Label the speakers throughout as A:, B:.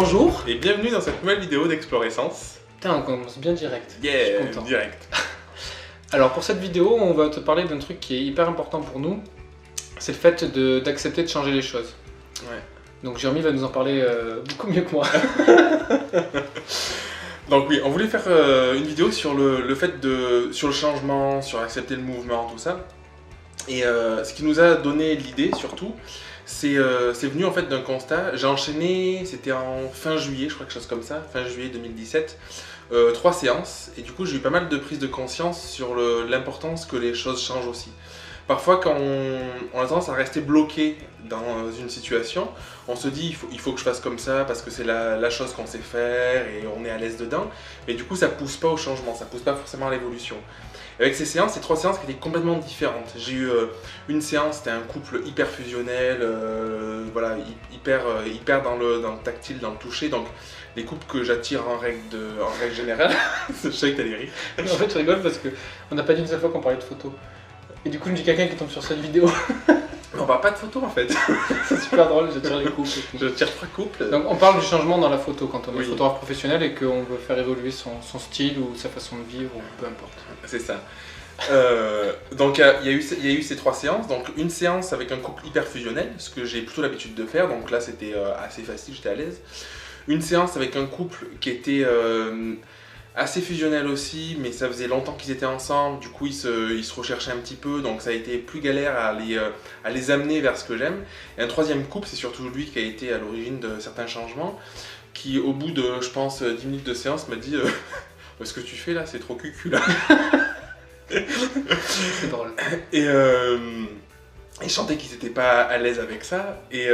A: Bonjour.
B: Et bienvenue dans cette nouvelle vidéo d'Explorescence.
A: Putain, on commence bien direct.
B: Yeah,
A: je suis content.
B: Direct.
A: Alors pour cette vidéo, on va te parler d'un truc qui est hyper important pour nous. C'est le fait d'accepter de changer les choses.
B: Ouais.
A: Donc Jérémy va nous en parler beaucoup mieux que moi.
B: Donc oui, on voulait faire une vidéo sur le fait sur le changement, sur accepter le mouvement, tout ça. Et ce qui nous a donné l'idée surtout, c'est venu en fait d'un constat. J'ai enchaîné, c'était en fin juillet, je crois quelque chose comme ça, fin juillet 2017, 3 séances. Et du coup j'ai eu pas mal de prise de conscience sur l'importance que les choses changent aussi. Parfois quand on a tendance à rester bloqué dans une situation, on se dit il faut que je fasse comme ça parce que c'est la chose qu'on sait faire et on est à l'aise dedans. Mais du coup ça pousse pas au changement, ça pousse pas forcément à l'évolution. Avec ces séances, ces 3 séances qui étaient complètement différentes. J'ai eu une séance, c'était un couple hyper fusionnel, voilà, hyper dans le tactile, dans le toucher. Donc les couples que j'attire en règle générale. Je sais que t'as des rires.
A: En fait je rigole parce qu'on n'a pas dit une seule fois qu'on parlait de photos. Et du coup je me dis quelqu'un qui tombe sur cette vidéo.
B: On parle pas de photos en fait.
A: C'est super drôle, j'attire les couples.
B: Je tire 3 couples.
A: Donc on parle du changement dans la photo quand on est
B: Oui.
A: photographe professionnel et qu'on veut faire évoluer son style ou sa façon de vivre ou peu importe.
B: C'est ça. Donc il y a eu ces 3 séances. Donc une séance avec un couple hyper fusionnel, ce que j'ai plutôt l'habitude de faire. Donc là c'était assez facile, j'étais à l'aise. Une séance avec un couple qui était assez fusionnel aussi, mais ça faisait longtemps qu'ils étaient ensemble. Du coup ils se recherchaient un petit peu, donc ça a été plus galère à les amener vers ce que j'aime. Et un 3e couple, c'est surtout lui qui a été à l'origine de certains changements, qui au bout de, je pense, 10 minutes de séance m'a dit ce que tu fais là, c'est trop cucu là.
A: C'est drôle.
B: Et ils chantaient qu'ils n'étaient pas à l'aise avec ça. Et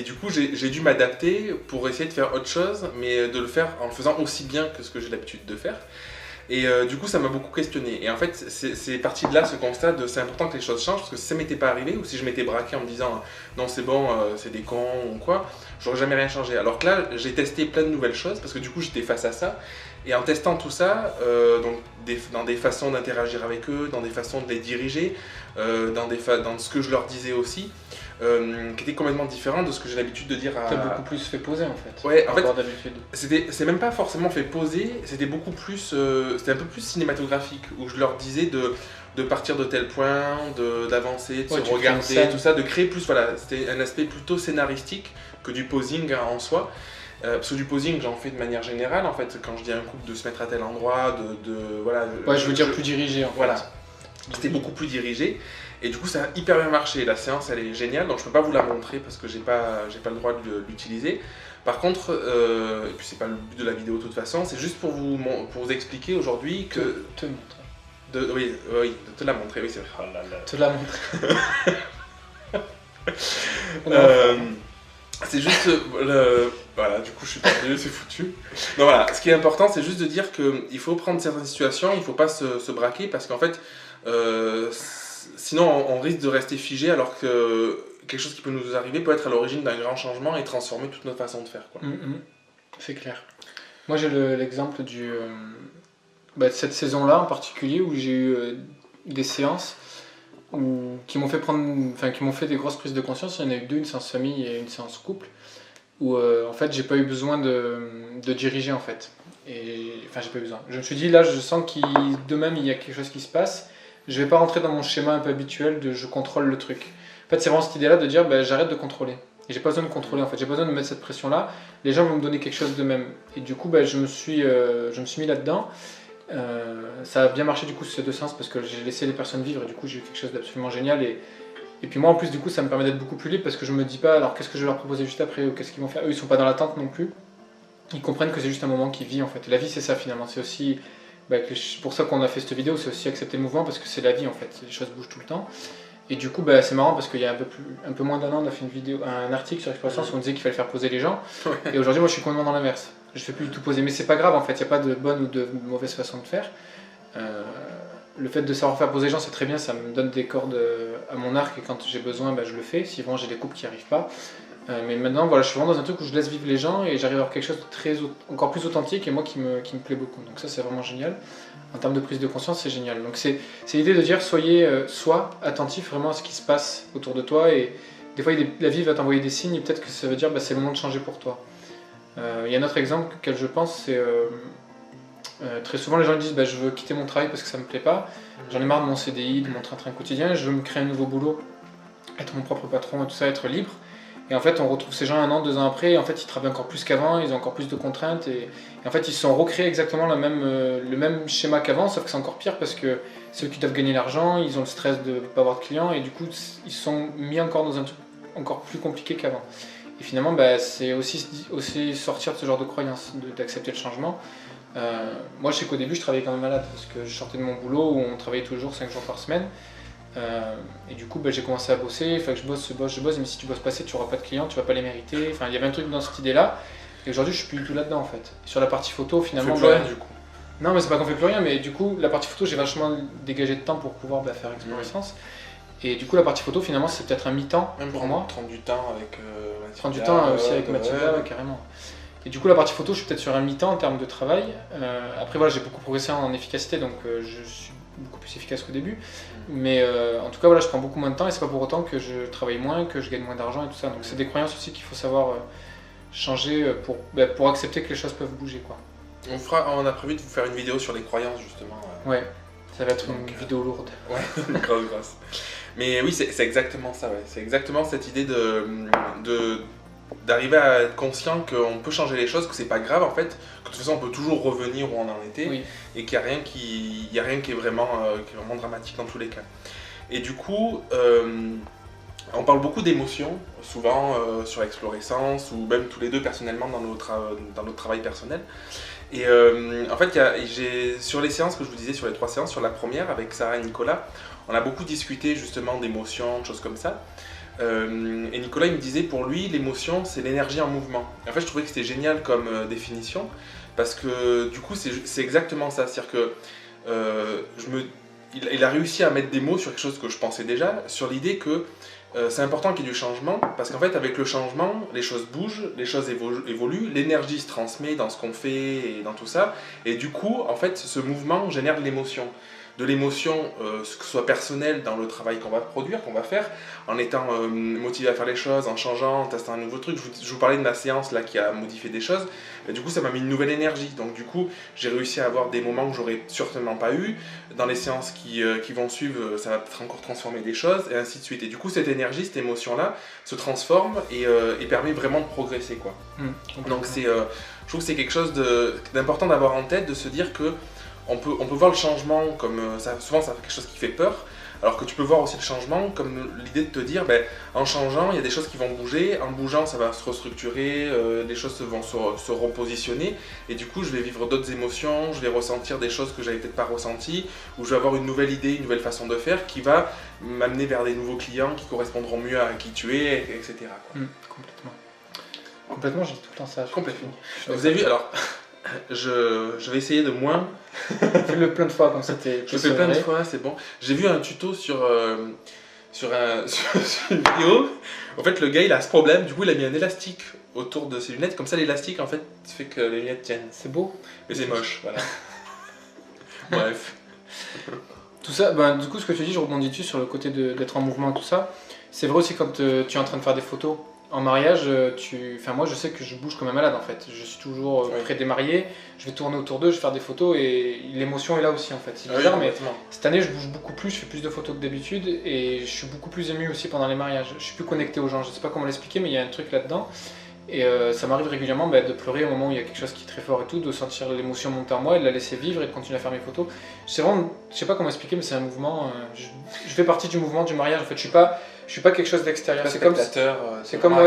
B: du coup, j'ai dû m'adapter pour essayer de faire autre chose, mais de le faire en le faisant aussi bien que ce que j'ai l'habitude de faire. Et du coup, ça m'a beaucoup questionné. Et en fait, c'est parti de là, ce constat de c'est important que les choses changent, parce que si ça m'était pas arrivé, ou si je m'étais braqué en me disant non, c'est bon, c'est des cons ou quoi, j'aurais jamais rien changé. Alors que là, j'ai testé plein de nouvelles choses, parce que du coup, j'étais face à ça. Et en testant tout ça, donc dans des façons d'interagir avec eux, dans des façons de les diriger, dans ce que je leur disais aussi, qui était complètement différent de ce que j'ai l'habitude de dire à...
A: T'as beaucoup plus fait poser en fait.
B: Ouais, en fait,
A: d'habitude.
B: c'est même pas forcément fait poser, c'était beaucoup plus, c'était un peu plus cinématographique, où je leur disais de partir de tel point, d'avancer, de se regarder, tout ça, de créer plus, voilà, c'était un aspect plutôt scénaristique que du posing en soi. Parce que du posing, j'en fais de manière générale, en fait, quand je dis à un couple de se mettre à tel endroit, voilà...
A: Ouais, je veux dire plus dirigé en fait.
B: Voilà, c'était beaucoup plus dirigé, et du coup ça a hyper bien marché, la séance elle est géniale, donc je peux pas vous la montrer parce que j'ai pas le droit de l'utiliser. Par contre, et puis c'est pas le but de la vidéo de toute façon, c'est juste pour vous expliquer aujourd'hui que...
A: Te montrer.
B: Oui, de te la montrer, oui c'est vrai. Oh là là.
A: Te la montrer.
B: C'est juste, voilà, du coup je suis perdu, c'est foutu. Donc voilà, ce qui est important, c'est juste de dire qu'il faut prendre certaines situations, il ne faut pas se braquer, parce qu'en fait, sinon on risque de rester figé, alors que quelque chose qui peut nous arriver peut être à l'origine d'un grand changement et transformer toute notre façon de faire, quoi.
A: C'est clair. Moi j'ai l'exemple de cette saison-là en particulier, où j'ai eu des séances qui m'ont fait des grosses prises de conscience. Il y en a eu 2, une séance famille et une séance couple, où en fait j'ai pas eu besoin de diriger en fait. Enfin j'ai pas eu besoin. Je me suis dit là je sens de même il y a quelque chose qui se passe. Je vais pas rentrer dans mon schéma un peu habituel de je contrôle le truc. En fait c'est vraiment cette idée là de dire j'arrête de contrôler. Et j'ai pas besoin de contrôler en fait, j'ai pas besoin de mettre cette pression là. Les gens vont me donner quelque chose de même. Et du coup je me suis mis là-dedans. Ça a bien marché du coup ces 2 séances parce que j'ai laissé les personnes vivre et du coup j'ai eu quelque chose d'absolument génial et puis moi en plus du coup ça me permet d'être beaucoup plus libre parce que je me dis pas alors qu'est-ce que je vais leur proposer juste après ou qu'est-ce qu'ils vont faire. Eux ils sont pas dans l'attente non plus, ils comprennent que c'est juste un moment qui vit en fait. Et la vie c'est ça finalement, c'est aussi pour ça qu'on a fait cette vidéo, c'est aussi accepter le mouvement parce que c'est la vie en fait, les choses bougent tout le temps. Et du coup c'est marrant parce qu'il y a un peu moins d'un an on a fait un article sur Explorrescence où on disait qu'il fallait faire poser les gens et aujourd'hui moi je suis complètement dans l'inverse. Je fais plus du tout poser, mais c'est pas grave en fait, il n'y a pas de bonne ou de mauvaise façon de faire. Le fait de savoir faire poser les gens c'est très bien, ça me donne des cordes à mon arc et quand j'ai besoin je le fais, si vraiment j'ai des couples qui n'y arrivent pas. Mais maintenant voilà, je suis vraiment dans un truc où je laisse vivre les gens et j'arrive à avoir quelque chose de encore plus authentique et moi qui me plaît beaucoup. Donc ça c'est vraiment génial. En termes de prise de conscience c'est génial. Donc c'est l'idée de dire sois attentif vraiment à ce qui se passe autour de toi et des fois la vie va t'envoyer des signes et peut-être que ça veut dire c'est le moment de changer pour toi. Il y a un autre exemple auquel je pense, c'est très souvent les gens disent je veux quitter mon travail parce que ça me plaît pas, j'en ai marre de mon CDI, de mon train-train quotidien, je veux me créer un nouveau boulot, être mon propre patron et tout ça, être libre. Et en fait, on retrouve ces gens 1 an, 2 ans après, et en fait, ils travaillent encore plus qu'avant, ils ont encore plus de contraintes, et en fait, ils se sont recréés exactement le même schéma qu'avant, sauf que c'est encore pire parce que c'est eux qui doivent gagner l'argent, ils ont le stress de ne pas avoir de clients, et du coup, ils se sont mis encore dans un truc encore plus compliqué qu'avant. Et finalement, c'est aussi sortir de ce genre de croyance, d'accepter le changement. Moi, je sais qu'au début, je travaillais quand même malade, parce que je sortais de mon boulot où on travaillait tous les jours, 5 jours par semaine. Et du coup, j'ai commencé à bosser, il fallait que je bosse, mais si tu bosses pas assez, tu n'auras pas de clients, tu vas pas les mériter. Enfin, il y avait un truc dans cette idée-là, et aujourd'hui, je suis plus du tout là-dedans en fait. Et sur la partie photo, finalement.
B: On fait plus rien du coup.
A: Non, mais c'est pas qu'on fait plus rien, mais du coup, la partie photo, j'ai vachement dégagé de temps pour pouvoir faire Explorescence. Et du coup, la partie photo, finalement, c'est peut-être un mi-temps
B: Même
A: pour moi.
B: Prendre du temps avec Mathilda.
A: Prendre du temps aussi avec Mathilda, carrément. Et du coup, la partie photo, je suis peut-être sur un mi-temps en termes de travail. Après, voilà, j'ai beaucoup progressé en efficacité, donc je suis beaucoup plus efficace qu'au début. Mais en tout cas, voilà, je prends beaucoup moins de temps et c'est pas pour autant que je travaille moins, que je gagne moins d'argent et tout ça. Donc c'est des croyances aussi qu'il faut savoir changer pour accepter que les choses peuvent bouger, quoi.
B: On a prévu de vous faire une vidéo sur les croyances justement.
A: Ouais, ça va être une vidéo lourde.
B: Ouais, grosse. Mais oui, c'est exactement ça, ouais. C'est exactement cette idée d'arriver à être conscient qu'on peut changer les choses, que c'est pas grave en fait, que de toute façon on peut toujours revenir où on en était,
A: Oui.
B: et qu'il n'y a rien qui est vraiment dramatique dans tous les cas. Et du coup, on parle beaucoup d'émotions, souvent sur Explorescence, ou même tous les deux personnellement dans notre travail personnel. Et en fait, sur les séances que je vous disais, sur les 3 séances, sur la première avec Sarah et Nicolas, on a beaucoup discuté justement d'émotions, de choses comme ça. Et Nicolas il me disait pour lui l'émotion c'est l'énergie en mouvement. Et en fait je trouvais que c'était génial comme définition parce que du coup c'est exactement ça, c'est-à-dire que il a réussi à mettre des mots sur quelque chose que je pensais déjà, sur l'idée que c'est important qu'il y ait du changement parce qu'en fait avec le changement les choses bougent, les choses évoluent, l'énergie se transmet dans ce qu'on fait et dans tout ça, et du coup en fait ce mouvement génère de l'émotion. De l'émotion, que ce soit personnel dans le travail qu'on va produire, qu'on va faire, en étant motivé à faire les choses, en changeant, en testant un nouveau truc. Je vous parlais de ma séance là qui a modifié des choses, et du coup ça m'a mis une nouvelle énergie. Donc du coup j'ai réussi à avoir des moments que j'aurais certainement pas eu. Dans les séances qui vont suivre, ça va peut-être encore transformer des choses, et ainsi de suite. Et du coup cette énergie, cette émotion là se transforme et permet vraiment de progresser, quoi. Donc je trouve que c'est quelque chose d'important d'avoir en tête, de se dire que on peut voir le changement comme ça, souvent ça fait quelque chose qui fait peur, alors que tu peux voir aussi le changement comme l'idée de te dire en changeant il y a des choses qui vont bouger, en bougeant ça va se restructurer, les choses vont se repositionner, et du coup je vais vivre d'autres émotions, je vais ressentir des choses que j'avais peut-être pas ressenties, ou je vais avoir une nouvelle idée, une nouvelle façon de faire qui va m'amener vers des nouveaux clients qui correspondront mieux à qui tu es, etc.
A: Complètement, j'ai tout le temps ça.
B: Complètement. Vous avez vu, alors je vais essayer de moins.
A: Fais-le plein de fois comme ça.
B: Je fais plein de fois, c'est bon. J'ai vu un tuto sur une vidéo. En fait, le gars il a ce problème, du coup il a mis un élastique autour de ses lunettes. Comme ça, l'élastique en fait fait que les lunettes tiennent.
A: C'est beau.
B: Mais c'est moche, voilà. Bref.
A: Tout ça, du coup, ce que tu dis, je rebondis dessus sur le côté d'être en mouvement et tout ça. C'est vrai aussi quand tu es en train de faire des photos. En mariage, moi je sais que je bouge comme un malade en fait. Je suis toujours près des mariés, je vais tourner autour d'eux, je vais faire des photos et l'émotion est là aussi en fait. C'est bizarre, mais cette année je bouge beaucoup plus, je fais plus de photos que d'habitude et je suis beaucoup plus ému aussi pendant les mariages. Je suis plus connecté aux gens, je sais pas comment l'expliquer, mais il y a un truc là-dedans. Et ça m'arrive régulièrement de pleurer au moment où il y a quelque chose qui est très fort et tout, de sentir l'émotion monter en moi et de la laisser vivre et de continuer à faire mes photos. C'est vraiment, je sais pas comment expliquer, mais c'est un mouvement. Je fais partie du mouvement du mariage. En fait, je suis pas quelque chose d'extérieur. C'est comme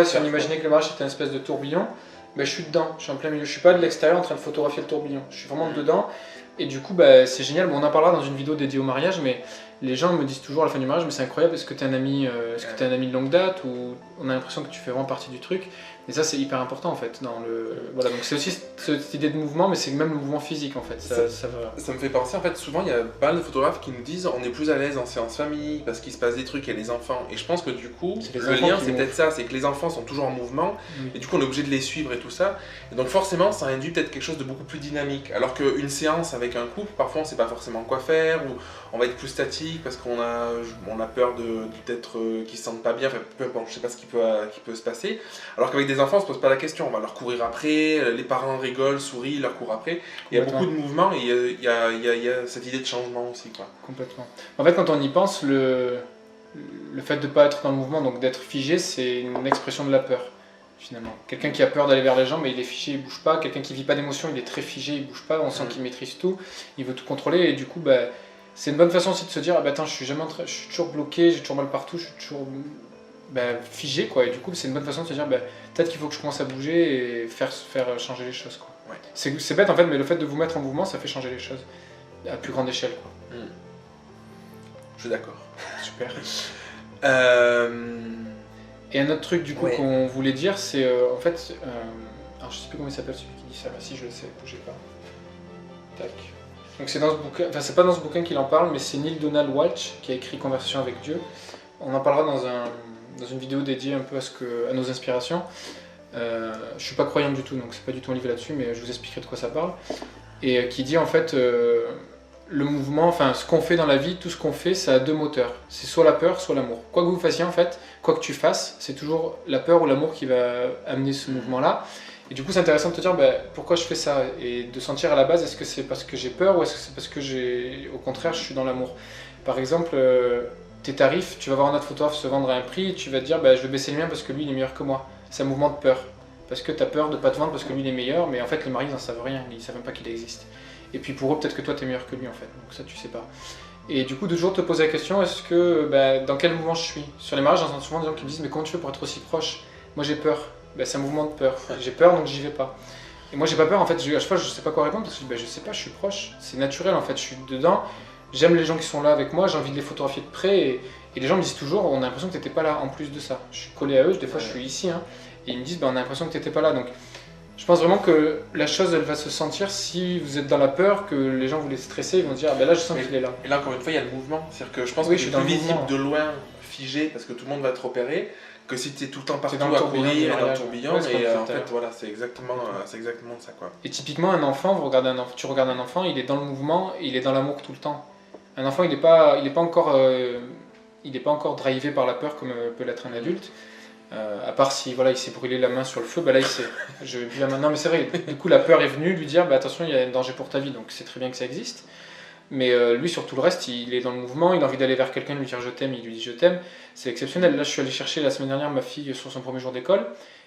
A: si on imaginait que le mariage était une espèce de tourbillon. Je suis dedans, je suis en plein milieu. Je suis pas de l'extérieur en train de photographier le tourbillon. Je suis vraiment dedans. Et du coup, c'est génial. Bon, on en parlera dans une vidéo dédiée au mariage, mais les gens me disent toujours à la fin du mariage, mais c'est incroyable, est-ce que tu es un ami de longue date, ou on a l'impression que tu fais vraiment partie du truc. Et ça, c'est hyper important en fait. Voilà, donc c'est aussi cette idée de mouvement, mais c'est même le mouvement physique en fait.
B: Ça me fait penser, en fait, souvent il y a pas mal de photographes qui nous disent on est plus à l'aise en séance famille parce qu'il se passe des trucs, il y a les enfants. Et je pense que du coup, le lien c'est peut-être ça, c'est que les enfants sont toujours en mouvement, et du coup on est obligé de les suivre et tout ça. Et donc forcément, ça induit peut-être quelque chose de beaucoup plus dynamique. Alors qu'une séance avec un couple, parfois on sait pas forcément quoi faire, ou on va être plus statique parce qu'on a peur de peut-être qu'ils se sentent pas bien, enfin peu importe, je sais pas ce qui peut se passer. Alors qu'avec des les enfants, on se pose pas la question. On va leur courir après, les parents rigolent, sourient, ils leur courent après. Il y a beaucoup de mouvements et il y a cette idée de changement aussi, quoi.
A: Complètement. En fait, quand on y pense, le fait de ne pas être dans le mouvement, donc d'être figé, c'est une expression de la peur, finalement. Quelqu'un qui a peur d'aller vers les gens, mais il est figé, il bouge pas. Quelqu'un qui vit pas d'émotion, il est très figé, il bouge pas. On sent qu'il maîtrise tout, il veut tout contrôler, et du coup, c'est une bonne façon aussi de se dire, attends, je suis toujours bloqué, j'ai toujours mal partout, je suis toujours figé, quoi. Et du coup, c'est une bonne façon de se dire, peut-être qu'il faut que je commence à bouger et faire changer les choses, quoi.
B: Ouais.
A: C'est bête en fait, mais le fait de vous mettre en mouvement, ça fait changer les choses à plus grande échelle, quoi.
B: Je suis d'accord.
A: Super. Et un autre truc du coup qu'on voulait dire, c'est en fait, alors je sais plus comment il s'appelle celui qui dit ça, si je le sais, bougez pas. Tac. Donc c'est dans ce bouquin, enfin c'est pas dans ce bouquin qu'il en parle, mais c'est Neil Donald Walsh qui a écrit Conversation avec Dieu. On en parlera dans une vidéo dédiée un peu à nos inspirations. Je suis pas croyant du tout, donc c'est pas du tout un livre là-dessus, mais je vous expliquerai de quoi ça parle. Et qui dit en fait le mouvement, enfin ce qu'on fait dans la vie, tout ce qu'on fait, ça a deux moteurs. C'est soit la peur, soit l'amour. Quoi que vous fassiez en fait, quoi que tu fasses, c'est toujours la peur ou l'amour qui va amener ce mouvement-là. Et du coup, c'est intéressant de te dire pourquoi je fais ça et de sentir à la base, est-ce que c'est parce que j'ai peur ou est-ce que c'est parce que au contraire, je suis dans l'amour. Par exemple, tes tarifs, tu vas voir un autre photographe se vendre à un prix et tu vas te dire je vais baisser le mien parce que lui il est meilleur que moi. C'est un mouvement de peur. Parce que tu as peur de ne pas te vendre parce que lui il est meilleur, mais en fait les maris ils n'en savent rien, ils ne savent même pas qu'il existe. Et puis pour eux, peut-être que toi tu es meilleur que lui en fait, donc ça tu sais pas. Et du coup, de toujours te poser la question, est-ce que dans quel mouvement je suis? Sur les mariages, j'entends souvent des gens qui me disent mais comment tu fais pour être aussi proche? Moi j'ai peur. C'est un mouvement de peur. J'ai peur donc j'y vais pas. Et moi j'ai pas peur en fait, à chaque fois je sais pas quoi répondre parce que je sais pas, je suis proche. C'est naturel en fait, je suis dedans. J'aime les gens qui sont là avec moi, j'ai envie de les photographier de près et les gens me disent toujours on a l'impression que t'étais pas là en plus de ça. Je suis collé à eux, des fois je suis ici et ils me disent on a l'impression que t'étais pas là. Donc je pense vraiment que la chose elle va se sentir si vous êtes dans la peur, que les gens vous les stressez, ils vont se dire là je sens qu'il est là.
B: Et là encore une fois il y a le mouvement, c'est-à-dire que je pense que je suis plus visible de loin, figé parce que tout le monde va te repérer, que si tu es tout le temps partout à courir dans le tourbillon, et en fait voilà c'est exactement ça quoi.
A: Et typiquement un enfant, tu regardes un enfant, il est dans le mouvement et il est dans l'amour tout le temps. Un enfant il est pas encore drivé par la peur comme peut l'être un adulte. À part si il s'est brûlé la main sur le feu, là il sait, je vais plus la main. Non mais c'est vrai, du coup la peur est venue lui dire attention il y a un danger pour ta vie, donc c'est très bien que ça existe. Mais lui sur tout le reste, il est dans le mouvement, il a envie d'aller vers quelqu'un, lui dire je t'aime, il lui dit je t'aime, c'est exceptionnel. Là je suis allé chercher la semaine dernière ma fille sur son premier jour d'école,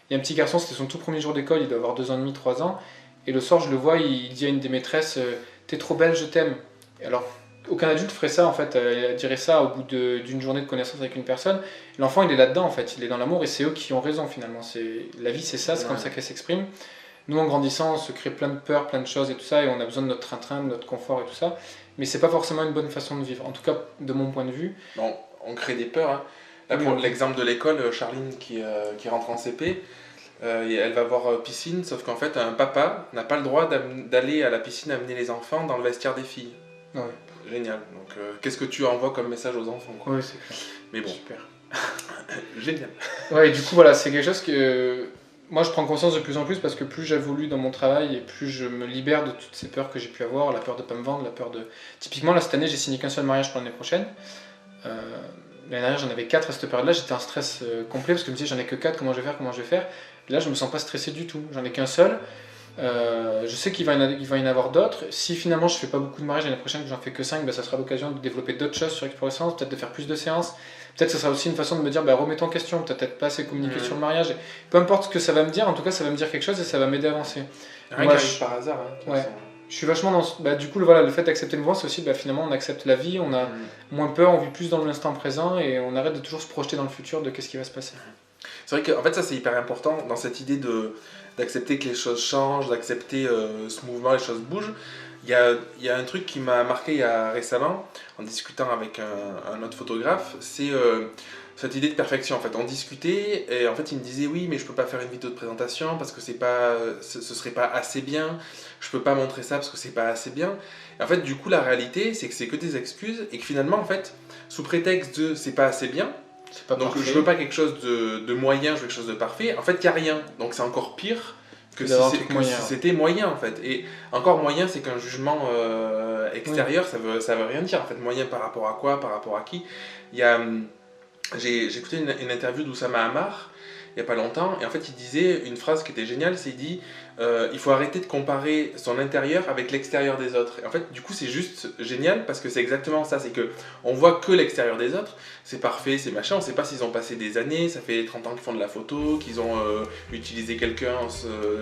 A: il y a un petit garçon, c'était son tout premier jour d'école, il doit avoir 2 ans et demi, 3 ans, et le soir je le vois, il dit à une des maîtresses t'es trop belle, je t'aime. Et alors aucun adulte ferait ça en fait, dirait ça au bout d'une journée de connaissance avec une personne. L'enfant il est là-dedans en fait, il est dans l'amour et c'est eux qui ont raison finalement. La vie c'est ça, c'est comme ça qu'elle s'exprime. Nous en grandissant on se crée plein de peurs, plein de choses et tout ça et on a besoin de notre train-train, de notre confort et tout ça. Mais c'est pas forcément une bonne façon de vivre, en tout cas de mon point de vue.
B: Bon, on crée des peurs. Hein. Là pour l'exemple de l'école, Charline qui rentre en CP, elle va voir piscine, sauf qu'en fait un papa n'a pas le droit d'aller à la piscine amener les enfants dans le vestiaire des filles.
A: Ouais.
B: Génial. Donc, qu'est-ce que tu envoies comme message aux enfants quoi.
A: Oui, c'est clair.
B: Mais bon.
A: Super.
B: Génial.
A: Ouais, et du coup, voilà, c'est quelque chose que moi je prends conscience de plus en plus parce que plus j'évolue dans mon travail et plus je me libère de toutes ces peurs que j'ai pu avoir, la peur de ne pas me vendre, la peur de. Typiquement, là, cette année, j'ai signé qu'un seul mariage pour l'année prochaine. L'année dernière, j'en avais 4 à cette période-là, j'étais en stress complet parce que je me disais, j'en ai que 4, comment je vais faire? Là, je me sens pas stressé du tout, j'en ai qu'un seul. Je sais qu'il va y en avoir d'autres. Si finalement je fais pas beaucoup de mariages l'année prochaine, que j'en fais que 5, ça sera l'occasion de développer d'autres choses sur Explorer, peut-être de faire plus de séances. Peut-être que ce sera aussi une façon de me dire remets-toi en question, tu n'as peut-être pas assez communiqué sur le mariage. Peu importe ce que ça va me dire, en tout cas ça va me dire quelque chose et ça va m'aider à avancer.
B: Rien qu'arrive par hasard. Hein,
A: ouais. Je suis vachement dans. Du coup, le fait d'accepter le mouvement, c'est aussi finalement on accepte la vie, on a moins peur, on vit plus dans l'instant présent et on arrête de toujours se projeter dans le futur de qu'est-ce qui va se passer.
B: C'est vrai qu'en fait ça c'est hyper important dans cette idée d'accepter que les choses changent, d'accepter ce mouvement, les choses bougent. Il y a un truc qui m'a marqué récemment, en discutant avec un autre photographe, c'est cette idée de perfection. En fait, on discutait et en fait il me disait oui mais je peux pas faire une vidéo de présentation parce que ce serait pas assez bien, je peux pas montrer ça parce que c'est pas assez bien. Et en fait du coup la réalité c'est que c'est que des excuses et que finalement en fait sous prétexte de c'est pas assez bien, donc je veux pas quelque chose de moyen, je veux quelque chose de parfait. En fait, il n'y a rien. Donc c'est encore pire que si c'était moyen en fait. Et encore moyen, c'est qu'un jugement extérieur, ça veut rien dire. En fait, moyen par rapport à quoi, par rapport à qui. J'ai écouté une interview d'Oussama Ammar il n'y a pas longtemps, et en fait il disait une phrase qui était géniale, c'est il dit il faut arrêter de comparer son intérieur avec l'extérieur des autres. Et en fait du coup c'est juste génial parce que c'est exactement ça, c'est que on voit que l'extérieur des autres, c'est parfait, c'est machin, on ne sait pas s'ils ont passé des années, ça fait 30 ans qu'ils font de la photo, qu'ils ont utilisé quelqu'un,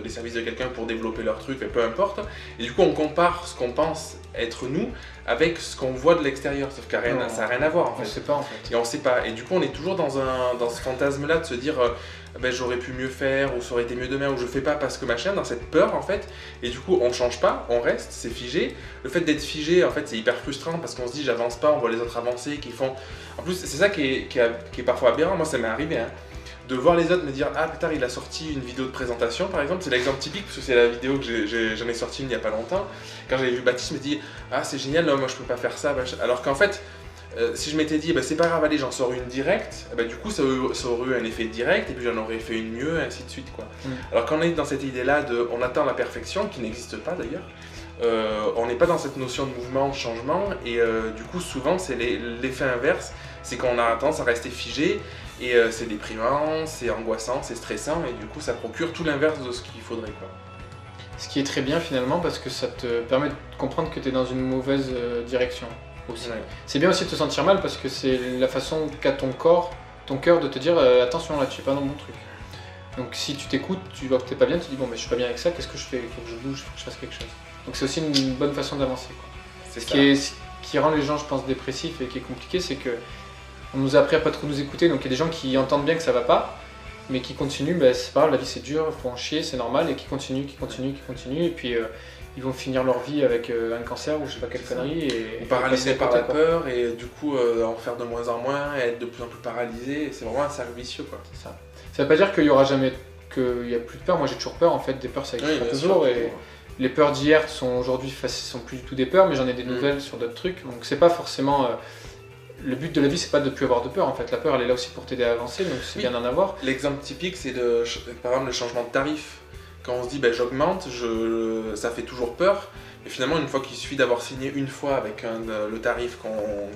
B: les services de quelqu'un pour développer leur truc, peu importe. Et du coup on compare ce qu'on pense être nous avec ce qu'on voit de l'extérieur, sauf que ça n'a rien à voir en fait.
A: On sait pas en fait.
B: Et on sait pas. Et du coup, on est toujours dans ce fantasme-là de se dire ben, j'aurais pu mieux faire, ou ça aurait été mieux demain, ou je fais pas parce que machin, dans cette peur en fait. Et du coup, on change pas, on reste, c'est figé. Le fait d'être figé, en fait, c'est hyper frustrant parce qu'on se dit j'avance pas, on voit les autres avancer, qui font. En plus, c'est ça qui est parfois aberrant. Moi, ça m'est arrivé. Hein, de voir les autres me dire ah putain il a sorti une vidéo de présentation par exemple, c'est l'exemple typique parce que c'est la vidéo que j'en ai sorti il n'y a pas longtemps. Quand j'avais vu Baptiste, je me dis ah c'est génial, non, moi je peux pas faire ça, alors qu'en fait si je m'étais dit bah, c'est pas grave allez j'en sors une directe, bah, du coup ça aurait eu un effet direct et puis j'en aurais fait une mieux et ainsi de suite quoi. Alors quand on est dans cette idée là de on attend la perfection qui n'existe pas d'ailleurs, on n'est pas dans cette notion de mouvement, de changement et du coup souvent c'est l'effet inverse, c'est qu'on a tendance à rester figé. Et c'est déprimant, c'est angoissant, c'est stressant, et du coup ça procure tout l'inverse de ce qu'il faudrait quoi.
A: Ce qui est très bien finalement parce que ça te permet de comprendre que tu es dans une mauvaise direction aussi. Ouais. C'est bien aussi de te sentir mal parce que c'est la façon qu'a ton cœur de te dire attention là tu es pas dans mon truc. Donc si tu t'écoutes, tu vois que tu n'es pas bien, tu te dis bon mais je suis pas bien avec ça, qu'est-ce que je fais? Il faut que je bouge, il faut que je fasse quelque chose. Donc c'est aussi une bonne façon d'avancer. Ce qui rend les gens je pense dépressifs et qui est compliqué c'est que on nous a appris à pas trop nous écouter, donc il y a des gens qui entendent bien que ça va pas, mais qui continuent, bah, c'est pas grave, la vie c'est dur, il faut en chier, c'est normal, et qui continuent, et puis ils vont finir leur vie avec un cancer ou je sais pas quelle connerie.
B: Et paralysés par la peur, et du coup en faire de moins en moins, et être de plus en plus paralysé, et c'est vraiment un cercle vicieux quoi.
A: C'est ça. Ça veut pas dire qu'il y aura jamais, qu'il y a plus de peur, moi j'ai toujours peur en fait, des peurs ça existe toujours, et les peurs d'hier sont aujourd'hui sont plus du tout des peurs, mais j'en ai des nouvelles sur d'autres trucs, donc c'est pas forcément... Le but de la vie, c'est pas de plus avoir de peur en fait. La peur, elle est là aussi pour t'aider à avancer, donc c'est bien d'en avoir.
B: L'exemple typique, c'est par exemple le changement de tarif. Quand on se dit j'augmente, ça fait toujours peur. Et finalement, une fois qu'il suffit d'avoir signé une fois avec le tarif,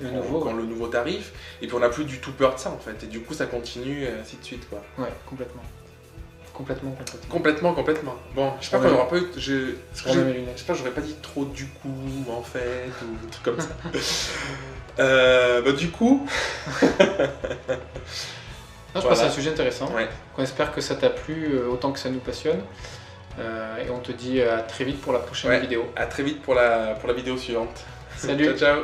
B: le nouveau tarif, et puis on n'a plus du tout peur de ça en fait. Et du coup, ça continue, et ainsi de suite quoi.
A: Ouais, complètement.
B: Complètement. Bon, j'espère qu'on n'aura pas eu. J'espère que j'aurais pas dit trop du coup, en fait, ou des trucs comme ça. Du coup.
A: Non, je pense que c'est un sujet intéressant. Ouais. On espère que ça t'a plu autant que ça nous passionne. Et on te dit à très vite pour la prochaine vidéo.
B: À très vite pour la vidéo suivante.
A: Salut.
B: Ciao.